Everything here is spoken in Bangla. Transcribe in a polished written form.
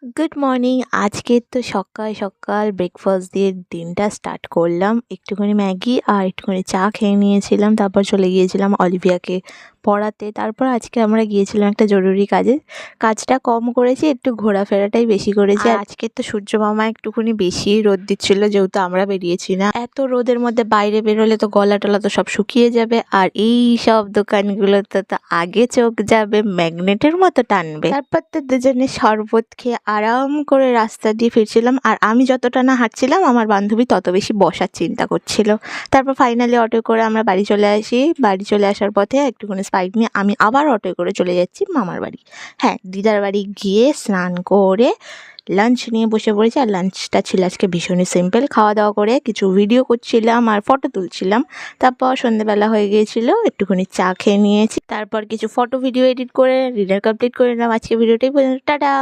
Good morning. আজকে তো সকাল সকাল ব্রেকফাস্ট দিয়ে দিনটা স্টার্ট করলাম। একটুখানি ম্যাগি আর একটুখানি চা খেয়ে নিয়েছিলাম। তারপর চলে গিয়েছিলাম অলিভিয়াকে পড়াতে। তারপর আজকে আমরা গিয়েছিলাম একটা জরুরি কাজে। কাজটা কম করেছি, একটু ঘোরাফেরাটাই বেশি করেছি। আর আজকে তো সূর্য মামা একটুখানি বেশিই রোদ দিচ্ছিল, যেহেতু আমরা বেরিয়েছি না। এত রোদের মধ্যে বাইরে বেরোলে তো গলা টলা তো সব শুকিয়ে যাবে, আর এই সব দোকানগুলোতে তো আগে চোখ যাবে ম্যাগনেটের মতো টানবে। তারপর তো দুজনে শরবত খেয়ে আরাম করে রাস্তা দিয়ে ফিরছিলাম। আর আমি যতটা না হাঁটছিলাম, আমার বান্ধবী তত বেশি বসার চিন্তা করছিল। তারপর ফাইনালি অটো করে আমরা বাড়ি চলে আসি। বাড়ি চলে আসার পথে একটুখানি স্পাইক নিয়ে আমি আবার অটোয় করে চলে যাচ্ছি মামার বাড়ি। হ্যাঁ, দিদার বাড়ি গিয়ে স্নান করে লাঞ্চ নিয়ে বসে পড়েছি। আর লাঞ্চটা ছিল আজকে ভীষণই সিম্পল। খাওয়া দাওয়া করে কিছু ভিডিও করছিলাম আর ফটো তুলছিলাম। তারপর সন্ধ্যেবেলা হয়ে গিয়েছিল, একটুখানি চা খেয়ে নিয়েছি। তারপর কিছু ফটো ভিডিও এডিট করে ডিনার কমপ্লিট করে নিলাম। আজকে ভিডিওটাই পর্যন্ত, টাটা।